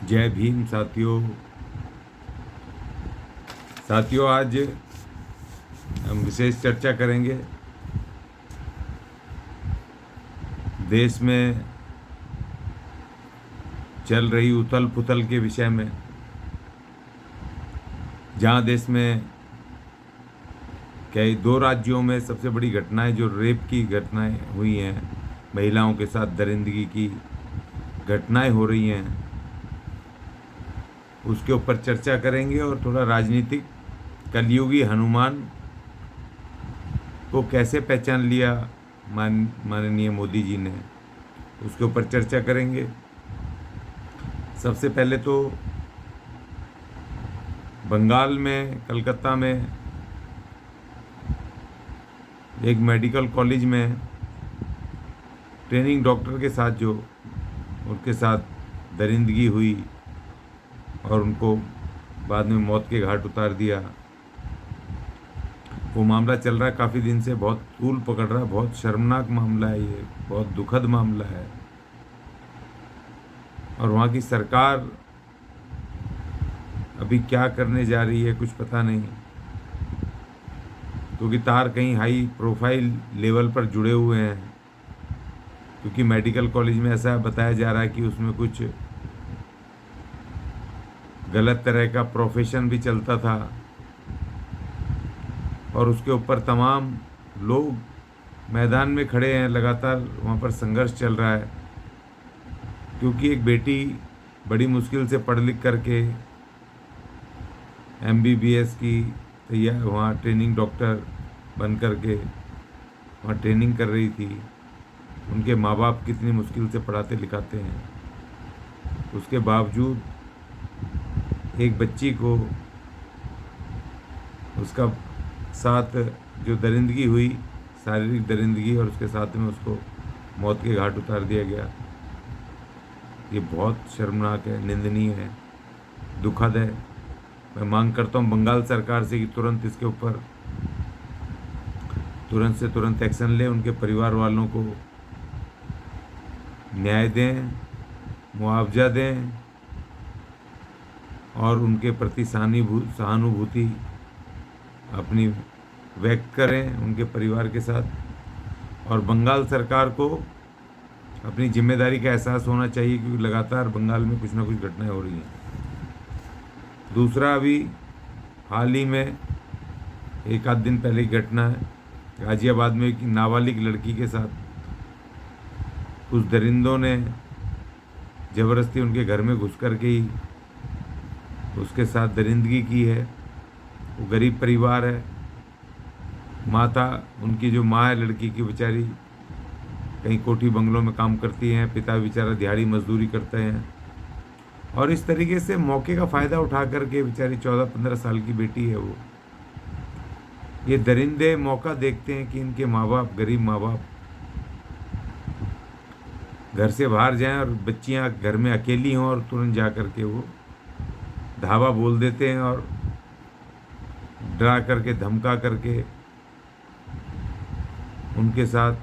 जय भीम साथियों। आज हम विशेष चर्चा करेंगे देश में चल रही उथल पुथल के विषय में, जहां देश में कई दो राज्यों में सबसे बड़ी घटनाएं जो रेप की घटनाएं हुई हैं, महिलाओं के साथ दरिंदगी की घटनाएं हो रही हैं, उसके ऊपर चर्चा करेंगे और थोड़ा राजनीतिक कलयुगी हनुमान को कैसे पहचान लिया माननीय मोदी जी ने, उसके ऊपर चर्चा करेंगे। सबसे पहले तो बंगाल में कलकत्ता में एक मेडिकल कॉलेज में ट्रेनिंग डॉक्टर के साथ जो उनके साथ दरिंदगी हुई और उनको बाद में मौत के घाट उतार दिया, वो मामला चल रहा है काफ़ी दिन से, बहुत तूल पकड़ रहा है। बहुत शर्मनाक मामला है ये, बहुत दुखद मामला है। और वहाँ की सरकार अभी क्या करने जा रही है कुछ पता नहीं, क्योंकि तार कहीं हाई प्रोफाइल लेवल पर जुड़े हुए हैं। क्योंकि मेडिकल कॉलेज में ऐसा बताया जा रहा है कि उसमें कुछ गलत तरह का प्रोफेशन भी चलता था और उसके ऊपर तमाम लोग मैदान में खड़े हैं, लगातार वहाँ पर संघर्ष चल रहा है। क्योंकि एक बेटी बड़ी मुश्किल से पढ़ लिख करके MBBS की तैयार वहाँ ट्रेनिंग डॉक्टर बन करके वहाँ ट्रेनिंग कर रही थी। उनके माँ बाप कितनी मुश्किल से पढ़ाते लिखाते हैं, उसके बावजूद एक बच्ची को उसका साथ जो दरिंदगी हुई, शारीरिक दरिंदगी, और उसके साथ में उसको मौत के घाट उतार दिया गया। ये बहुत शर्मनाक है, निंदनीय है, दुखद है। मैं मांग करता हूँ बंगाल सरकार से कि तुरंत इसके ऊपर तुरंत से तुरंत एक्शन ले, उनके परिवार वालों को न्याय दें, मुआवजा दें और उनके प्रति सहानुभूति अपनी व्यक्त करें उनके परिवार के साथ। और बंगाल सरकार को अपनी जिम्मेदारी का एहसास होना चाहिए, क्योंकि लगातार बंगाल में कुछ ना कुछ घटनाएं हो रही हैं। दूसरा, अभी हाल ही में एक आध दिन पहले की घटना है, गाजियाबाद में एक नाबालिग लड़की के साथ कुछ दरिंदों ने ज़बरदस्ती उनके घर में घुस कर के ही उसके साथ दरिंदगी की है। वो गरीब परिवार है, माता, उनकी जो माँ है लड़की की, बेचारी कहीं कोठी बंगलों में काम करती हैं, पिता बेचारा दिहाड़ी मजदूरी करते हैं। और इस तरीके से मौके का फ़ायदा उठा करके बेचारी 14-15 साल की बेटी है वो, ये दरिंदे मौका देखते हैं कि इनके माँ बाप, गरीब माँ बाप घर से बाहर जाएं और बच्चियां घर में अकेली हों, और तुरंत जा कर के वो धावा बोल देते हैं और डरा करके, धमका करके उनके साथ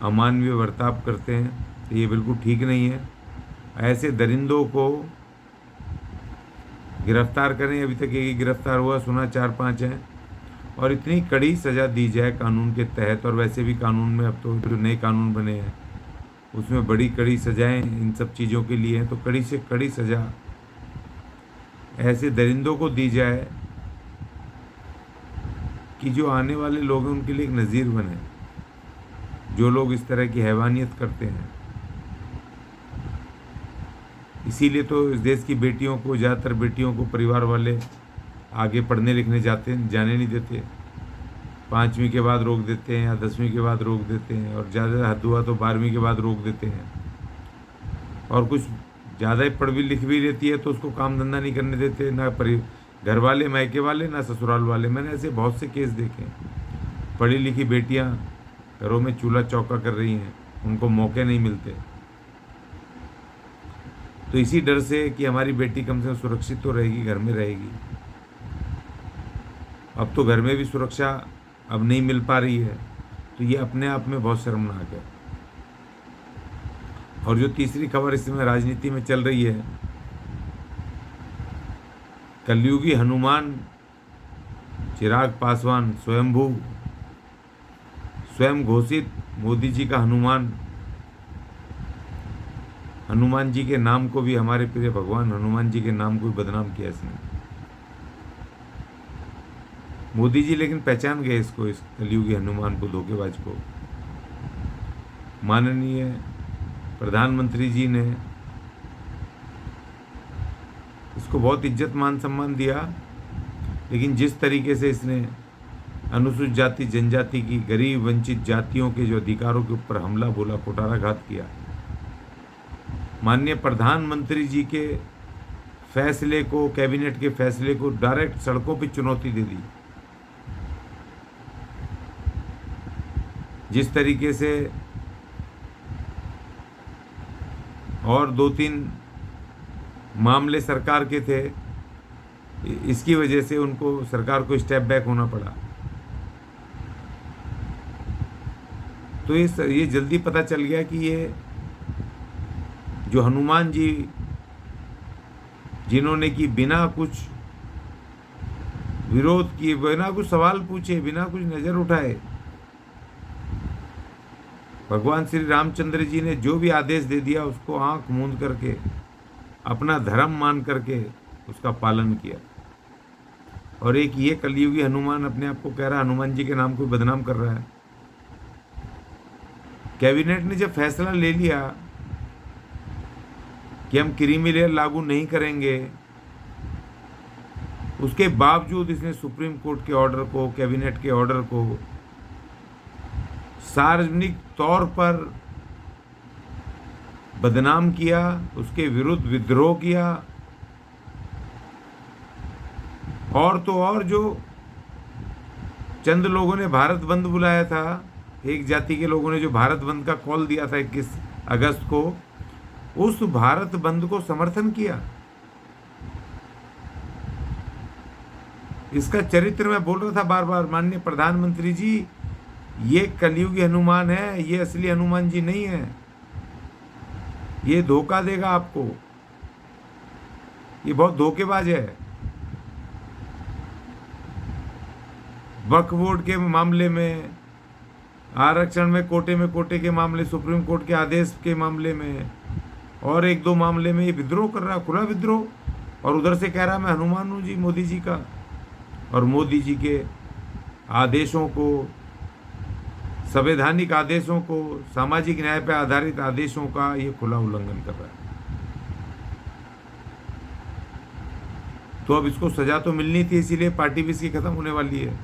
अमानवीय बर्ताव करते हैं। तो ये बिल्कुल ठीक नहीं है। ऐसे दरिंदों को गिरफ्तार करें। अभी तक एक ही गिरफ्तार हुआ, सुना 4-5 हैं। और इतनी कड़ी सज़ा दी जाए कानून के तहत। और वैसे भी कानून में अब तो जो नए कानून बने हैं उसमें बड़ी कड़ी सज़ाएं इन सब चीज़ों के लिए हैं। तो कड़ी से कड़ी सज़ा ऐसे दरिंदों को दी जाए कि जो आने वाले लोग हैं उनके लिए एक नज़ीर बने, जो लोग इस तरह की हैवानियत करते हैं। इसीलिए तो इस देश की बेटियों को, ज़्यादातर बेटियों को परिवार वाले आगे पढ़ने लिखने जाने नहीं देते। 5वीं के बाद रोक देते हैं या 10वीं के बाद रोक देते हैं, और ज़्यादा हद हुआ तो 12वीं के बाद रोक देते हैं। और कुछ ज़्यादा ही पढ़ भी लिख भी लेती है तो उसको काम धंधा नहीं करने देते, ना घर वाले, मायके वाले, ना ससुराल वाले। मैंने ऐसे बहुत से केस देखे हैं। पढ़ी लिखी बेटियां घरों में चूल्हा चौका कर रही हैं, उनको मौके नहीं मिलते। तो इसी डर से कि हमारी बेटी कम से कम सुरक्षित तो रहेगी, घर में रहेगी। अब तो घर में भी सुरक्षा अब नहीं मिल पा रही है, तो ये अपने आप में बहुत शर्मनाक है। और जो तीसरी खबर इस समय राजनीति में चल रही है, कलयुगी हनुमान चिराग पासवान स्वयंभू, स्वयं घोषित मोदी जी का हनुमान, हनुमान जी के नाम को भी, हमारे प्रिय भगवान हनुमान जी के नाम को भी बदनाम किया इसने। मोदी जी लेकिन पहचान गए इसको, इस कलयुगी हनुमान को, धोखेबाज को। माननीय प्रधानमंत्री जी ने इसको बहुत इज्जत मान सम्मान दिया, लेकिन जिस तरीके से इसने अनुसूचित जाति जनजाति की, गरीब वंचित जातियों के जो अधिकारों के ऊपर हमला बोला, कुठाराघात किया, माननीय प्रधानमंत्री जी के फैसले को, कैबिनेट के फैसले को डायरेक्ट सड़कों पर चुनौती दे दी। जिस तरीके से और 2-3 मामले सरकार के थे, इसकी वजह से उनको, सरकार को स्टेप बैक होना पड़ा। तो ये जल्दी पता चल गया कि ये जो हनुमान जी, जिन्होंने कि बिना कुछ विरोध किए, बिना कुछ सवाल पूछे, बिना कुछ नजर उठाए, भगवान श्री रामचंद्र जी ने जो भी आदेश दे दिया उसको आंख मूंद करके, अपना धर्म मान करके उसका पालन किया। और एक ये कलयुगी हनुमान अपने आप को कह रहा, हनुमान जी के नाम को बदनाम कर रहा है। कैबिनेट ने जब फैसला ले लिया कि हम क्रीमी लेयर लागू नहीं करेंगे, उसके बावजूद इसने सुप्रीम कोर्ट के ऑर्डर को, कैबिनेट के ऑर्डर को सार्वजनिक तौर पर बदनाम किया, उसके विरुद्ध विद्रोह किया। और तो और, जो चंद लोगों ने भारत बंद बुलाया था, एक जाति के लोगों ने जो भारत बंद का कॉल दिया था 21 अगस्त को, उस भारत बंद को समर्थन किया। इसका चरित्र मैं बोल रहा था बार बार, माननीय प्रधानमंत्री जी, ये कलयुगी हनुमान है, ये असली हनुमान जी नहीं है। ये धोखा देगा आपको, ये बहुत धोखेबाज है। वक्फ बोर्ड के मामले में, आरक्षण में कोटे के मामले, सुप्रीम कोर्ट के आदेश के मामले में, और 1-2 मामले में ये विद्रोह कर रहा, खुला विद्रोह। और उधर से कह रहा मैं हनुमान हूँ जी मोदी जी का, और मोदी जी के आदेशों को, संवैधानिक आदेशों को, सामाजिक न्याय पर आधारित आदेशों का ये खुला उल्लंघन कर रहा है। तो अब इसको सजा तो मिलनी थी, इसीलिए पार्टी भी इसकी खत्म होने वाली है।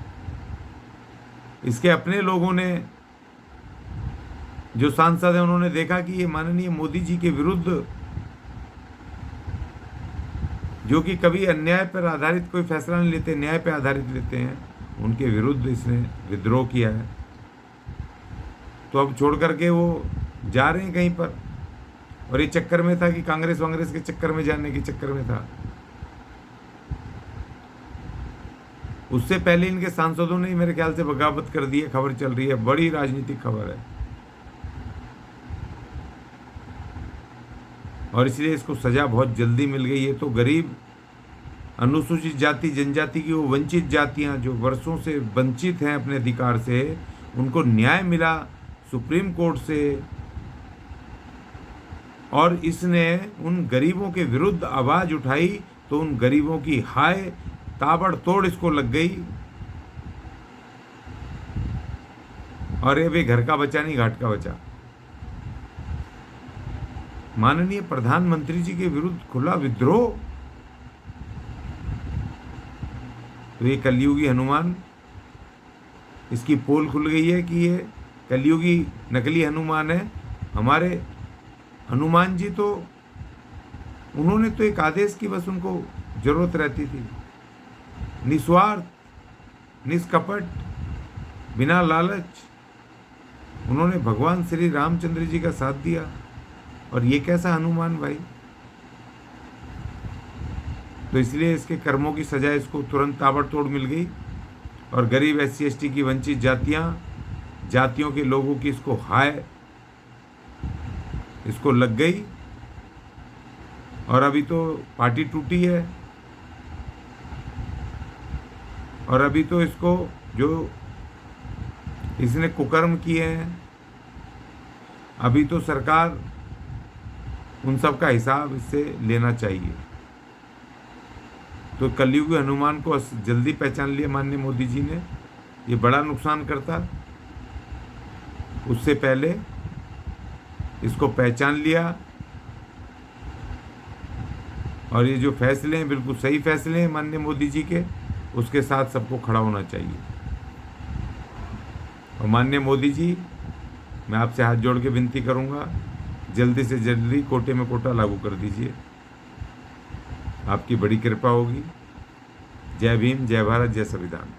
इसके अपने लोगों ने, जो सांसद हैं, उन्होंने देखा कि ये माननीय मोदी जी के विरुद्ध, जो कि कभी अन्याय पर आधारित कोई फैसला नहीं लेते, न्याय पर आधारित लेते हैं, उनके विरुद्ध इसने विद्रोह किया है। तो अब छोड़ करके वो जा रहे हैं कहीं पर, और ये चक्कर में था कि कांग्रेस वांग्रेस के चक्कर में, जाने के चक्कर में था। उससे पहले इनके सांसदों ने मेरे ख्याल से बगावत कर दी है, खबर चल रही है, बड़ी राजनीतिक खबर है। और इसलिए इसको सजा बहुत जल्दी मिल गई है। तो गरीब, अनुसूचित जाति जनजाति की वो वंचित जातियां, जो वर्षों से वंचित हैं अपने अधिकार से, उनको न्याय मिला सुप्रीम कोर्ट से। और इसने उन गरीबों के विरुद्ध आवाज उठाई, तो उन गरीबों की हाय ताबड़तोड़ इसको लग गई। और ये भी घर का बचा नहीं, घाट का बचा। माननीय प्रधानमंत्री जी के विरुद्ध खुला विद्रोह। तो ये कलयुगी हनुमान, इसकी पोल खुल गई है कि ये कलयुगी नकली हनुमान है। हमारे हनुमान जी तो, उन्होंने तो एक आदेश की बस उनको जरूरत रहती थी, निस्वार्थ, निष्कपट, बिना लालच उन्होंने भगवान श्री रामचंद्र जी का साथ दिया। और ये कैसा हनुमान भाई। तो इसलिए इसके कर्मों की सजा इसको तुरंत ताबड़तोड़ मिल गई। और गरीब SC ST की वंचित जातियों के लोगों की इसको हाय इसको लग गई और अभी तो पार्टी टूटी है। और अभी तो इसको जो इसने कुकर्म किए हैं, अभी तो सरकार उन सब का हिसाब इससे लेना चाहिए। तो कलयुगी हनुमान को जल्दी पहचान लिया माननीय मोदी जी ने, ये बड़ा नुकसान करता। उससे पहले इसको पहचान लिया और ये जो फैसले हैं बिल्कुल सही फैसले हैं माननीय मोदी जी के, उसके साथ सबको खड़ा होना चाहिए। और माननीय मोदी जी, मैं आपसे हाथ जोड़ के विनती करूंगा, जल्दी से जल्दी कोटे में कोटा लागू कर दीजिए, आपकी बड़ी कृपा होगी। जय भीम, जय भारत, जय संविधान।